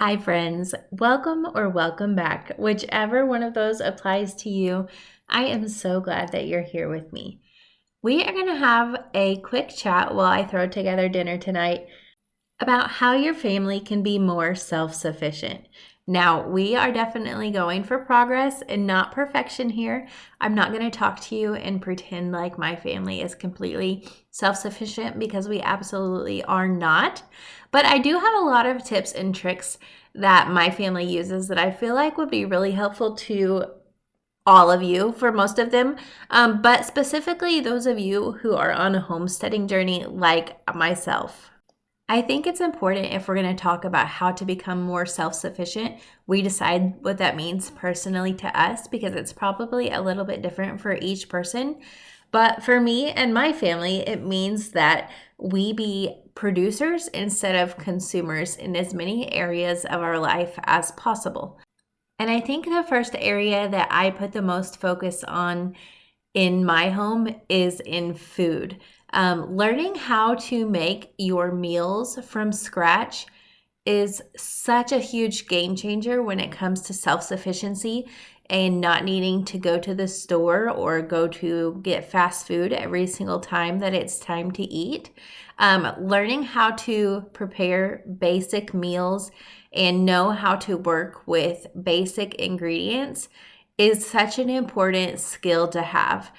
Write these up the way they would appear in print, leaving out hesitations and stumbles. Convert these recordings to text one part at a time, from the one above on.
Hi, friends. Welcome or welcome back. Whichever one of those applies to you, I am so glad that you're here with me. We are going to have a quick chat while I throw together dinner tonight about how your family can be more self-sufficient. Now, we are definitely going for progress and not perfection here. I'm not going to talk to you and pretend like my family is completely self-sufficient because we absolutely are not. But I do have a lot of tips and tricks that my family uses that I feel like would be really helpful to all of you for most of them, but specifically those of you who are on a homesteading journey like myself. I think it's important if we're going to talk about how to become more self-sufficient, we decide what that means personally to us because it's probably a little bit different for each person. But for me and my family, it means that we be producers instead of consumers in as many areas of our life as possible. And I think the first area that I put the most focus on in my home is in food. Learning how to make your meals from scratch is such a huge game changer when it comes to self-sufficiency and not needing to go to the store or go to get fast food every single time that it's time to eat. Learning how to prepare basic meals and know how to work with basic ingredients is such an important skill to have.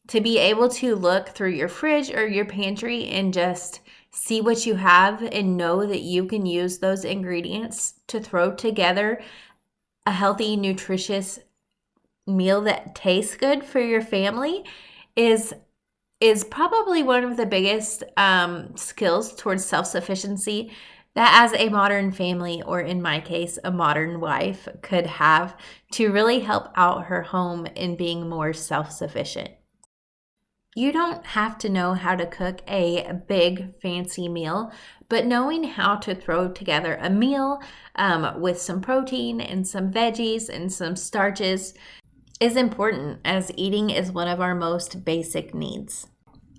To be able to look through your fridge or your pantry and just see what you have and know that you can use those ingredients to throw together a healthy, nutritious meal that tastes good for your family is probably one of the biggest skills towards self-sufficiency that as a modern family, or in my case, a modern wife, could have to really help out her home in being more self-sufficient. You don't have to know how to cook a big fancy meal, but knowing how to throw together a meal with some protein and some veggies and some starches is important, as eating is one of our most basic needs.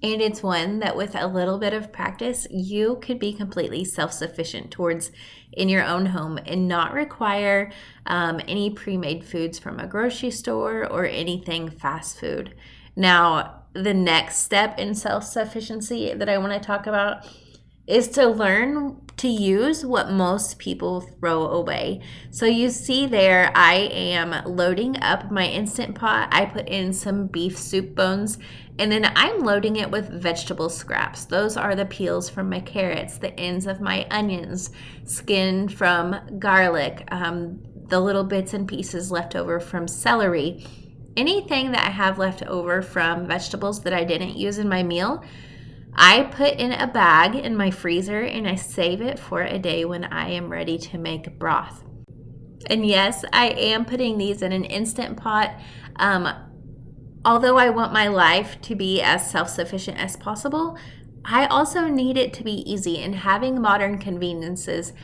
And it's one that with a little bit of practice, you could be completely self-sufficient towards in your own home and not require any pre-made foods from a grocery store or anything fast food. Now, the next step in self-sufficiency that I want to talk about is to learn to use what most people throw away. So you see there, I am loading up my Instant Pot. I put in some beef soup bones, and then I'm loading it with vegetable scraps. Those are the peels from my carrots, the ends of my onions, skin from garlic, the little bits and pieces left over from celery. Anything that I have left over from vegetables that I didn't use in my meal, I put in a bag in my freezer and I save it for a day when I am ready to make broth. And yes, I am putting these in an Instant Pot. Although I want my life to be as self-sufficient as possible, I also need it to be easy, and having modern conveniences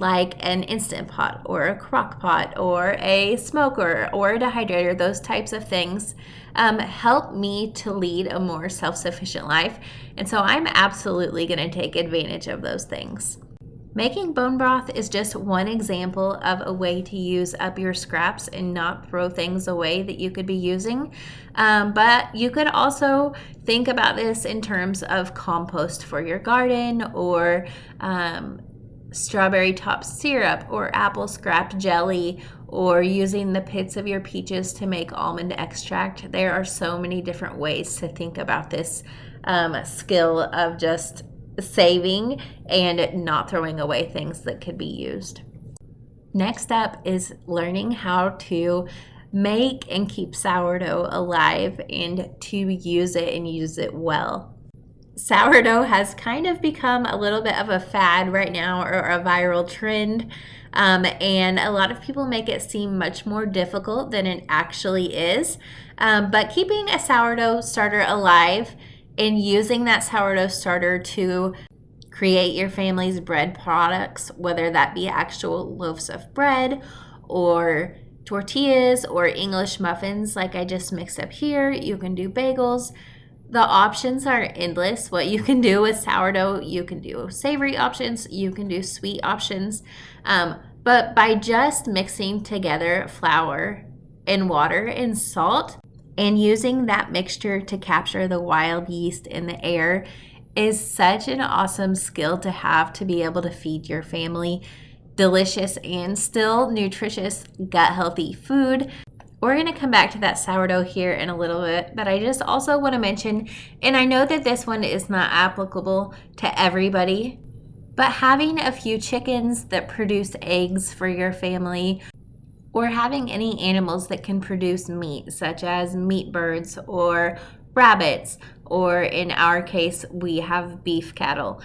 like an Instant Pot or a crock pot or a smoker or a dehydrator, those types of things help me to lead a more self-sufficient life. And so I'm absolutely going to take advantage of those things. Making bone broth is just one example of a way to use up your scraps and not throw things away that you could be using. But you could also think about this in terms of compost for your garden, or strawberry top syrup, or apple scrap jelly, or using the pits of your peaches to make almond extract. There are so many different ways to think about this skill of just saving and not throwing away things that could be used. Next up is learning how to make and keep sourdough alive and to use it and use it well. Sourdough has kind of become a little bit of a fad right now, or a viral trend, and a lot of people make it seem much more difficult than it actually is. But keeping a sourdough starter alive and using that sourdough starter to create your family's bread products, whether that be actual loaves of bread or tortillas or English muffins like I just mixed up here. You can do bagels. The options are endless. What you can do with sourdough, you can do savory options, you can do sweet options. But by just mixing together flour and water and salt and using that mixture to capture the wild yeast in the air is such an awesome skill to have to be able to feed your family delicious and still nutritious, gut healthy food. We're going to come back to that sourdough here in a little bit, but I just also want to mention, and I know that this one is not applicable to everybody, but having a few chickens that produce eggs for your family, or having any animals that can produce meat, such as meat birds or rabbits, or in our case, we have beef cattle.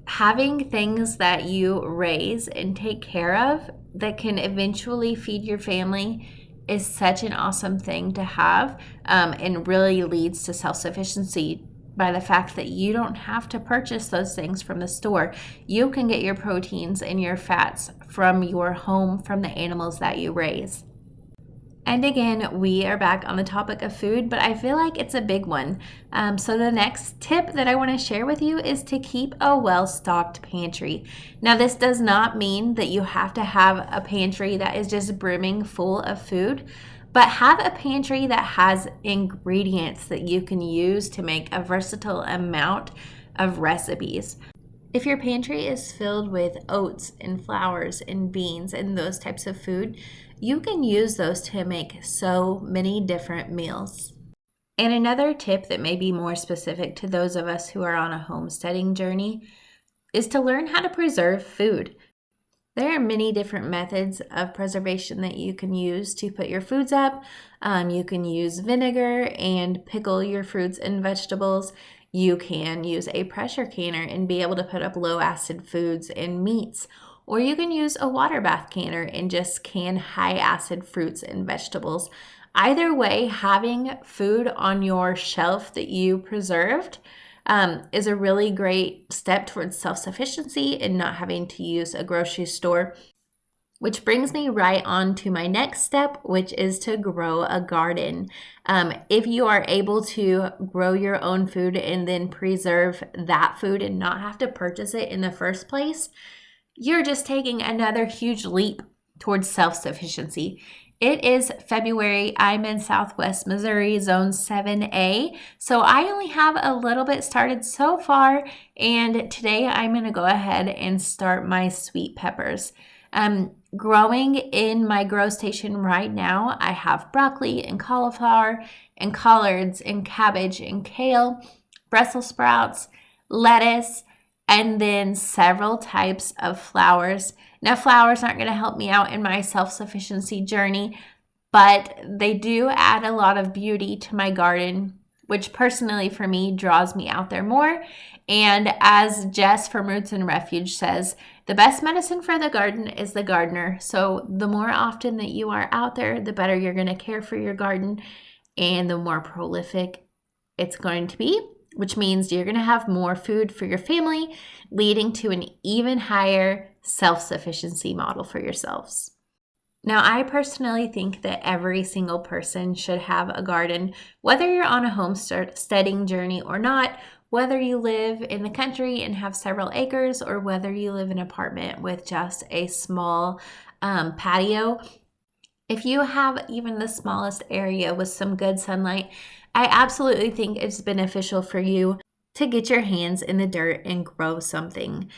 Having things that you raise and take care of that can eventually feed your family is such an awesome thing to have, and really leads to self-sufficiency by the fact that you don't have to purchase those things from the store. You can get your proteins and your fats from your home, from the animals that you raise. And again, we are back on the topic of food, but I feel like it's a big one. So the next tip that I want to share with you is to keep a well-stocked pantry. Now, this does not mean that you have to have a pantry that is just brimming full of food, but have a pantry that has ingredients that you can use to make a versatile amount of recipes. If your pantry is filled with oats and flours and beans and those types of food, you can use those to make so many different meals. And another tip that may be more specific to those of us who are on a homesteading journey is to learn how to preserve food. There are many different methods of preservation that you can use to put your foods up. You can use vinegar and pickle your fruits and vegetables. You can use a pressure canner and be able to put up low acid foods and meats. Or you can use a water bath canner and just can high acid fruits and vegetables. Either way, having food on your shelf that you preserved is a really great step towards self-sufficiency and not having to use a grocery store. Which brings me right on to my next step, which is to grow a garden. If you are able to grow your own food and then preserve that food and not have to purchase it in the first place, you're just taking another huge leap towards self-sufficiency. It is February. I'm in Southwest Missouri, Zone 7A. So I only have a little bit started so far. And today I'm going to go ahead and start my sweet peppers. Growing in my grow station right now, I have broccoli and cauliflower and collards and cabbage and kale, Brussels sprouts, lettuce, and then several types of flowers. Now, flowers aren't going to help me out in my self-sufficiency journey, but they do add a lot of beauty to my garden, which personally for me draws me out there more. And as Jess from Roots and Refuge says, the best medicine for the garden is the gardener. So the more often that you are out there, the better you're going to care for your garden and the more prolific it's going to be, which means you're going to have more food for your family, leading to an even higher self-sufficiency model for yourselves. Now, I personally think that every single person should have a garden, whether you're on a homesteading journey or not, whether you live in the country and have several acres, or whether you live in an apartment with just a small patio. If you have even the smallest area with some good sunlight, I absolutely think it's beneficial for you to get your hands in the dirt and grow something.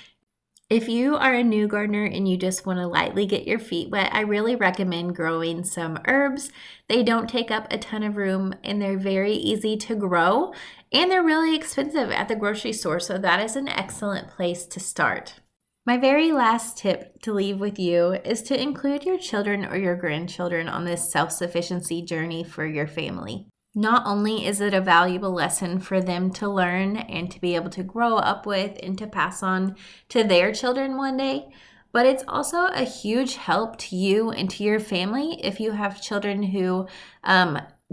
If you are a new gardener and you just want to lightly get your feet wet, I really recommend growing some herbs. They don't take up a ton of room and they're very easy to grow and they're really expensive at the grocery store, so that is an excellent place to start. My very last tip to leave with you is to include your children or your grandchildren on this self-sufficiency journey for your family. Not only is it a valuable lesson for them to learn and to be able to grow up with and to pass on to their children one day, but it's also a huge help to you and to your family if you have children who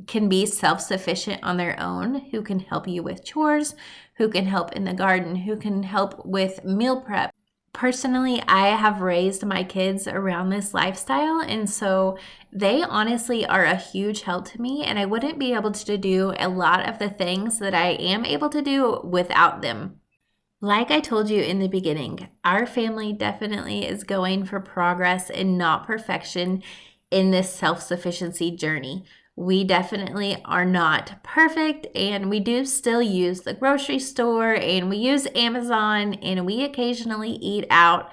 can be self-sufficient on their own, who can help you with chores, who can help in the garden, who can help with meal prep. Personally, I have raised my kids around this lifestyle, and so they honestly are a huge help to me, and I wouldn't be able to do a lot of the things that I am able to do without them. Like I told you in the beginning, our family definitely is going for progress and not perfection in this self-sufficiency journey. We definitely are not perfect, and we do still use the grocery store, and we use Amazon, and we occasionally eat out.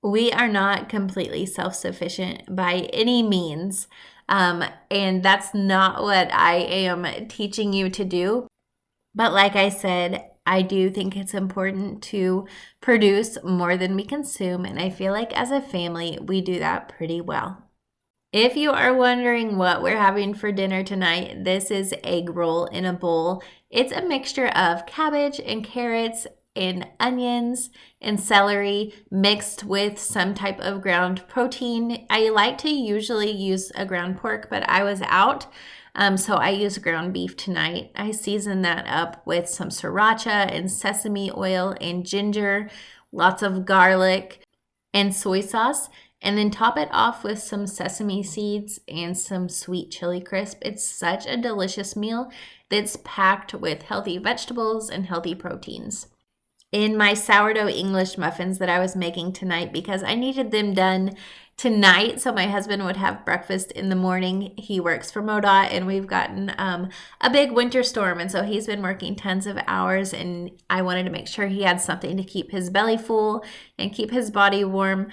We are not completely self-sufficient by any means. And that's not what I am teaching you to do. But like I said, I do think it's important to produce more than we consume. And I feel like as a family, we do that pretty well. If you are wondering what we're having for dinner tonight, this is egg roll in a bowl. It's a mixture of cabbage and carrots and onions and celery mixed with some type of ground protein. I like to usually use a ground pork, but I was out, so I use ground beef tonight. I season that up with some sriracha and sesame oil and ginger, lots of garlic and soy sauce, and then top it off with some sesame seeds and some sweet chili crisp. It's such a delicious meal that's packed with healthy vegetables and healthy proteins. In my sourdough English muffins that I was making tonight, because I needed them done tonight so my husband would have breakfast in the morning. He works for MoDOT, and we've gotten a big winter storm, and so he's been working tons of hours, and I wanted to make sure he had something to keep his belly full and keep his body warm.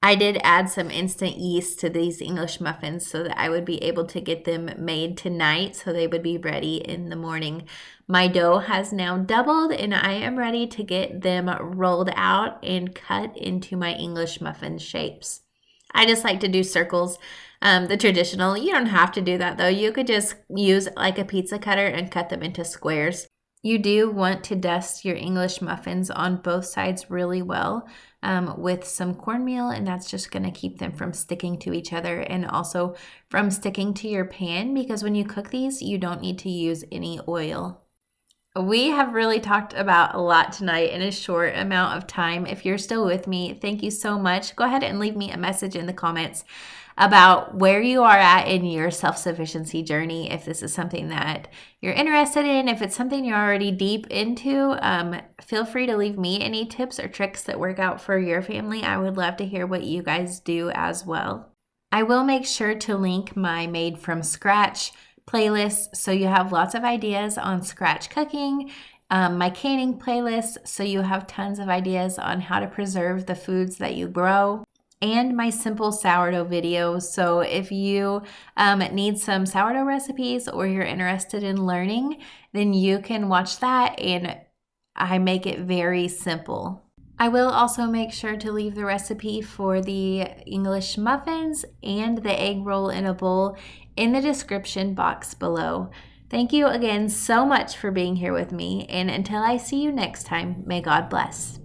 I did add some instant yeast to these English muffins so that I would be able to get them made tonight so they would be ready in the morning. My dough has now doubled, and I am ready to get them rolled out and cut into my English muffin shapes. I just like to do circles, the traditional. You don't have to do that though. You could just use like a pizza cutter and cut them into squares. You do want to dust your English muffins on both sides really well with some cornmeal, and that's just going to keep them from sticking to each other and also from sticking to your pan, because when you cook these, you don't need to use any oil. We have really talked about a lot tonight in a short amount of time. If you're still with me, thank you so much. Go ahead and leave me a message in the comments about where you are at in your self-sufficiency journey. If this is something that you're interested in, if it's something you're already deep into, feel free to leave me any tips or tricks that work out for your family. I would love to hear what you guys do as well. I will make sure to link my Made from Scratch playlist so you have lots of ideas on scratch cooking, my canning playlist so you have tons of ideas on how to preserve the foods that you grow, and my simple sourdough videos. So if you need some sourdough recipes or you're interested in learning, then you can watch that, and I make it very simple. I will also make sure to leave the recipe for the English muffins and the egg roll in a bowl in the description box below. Thank you again so much for being here with me, and until I see you next time, may God bless.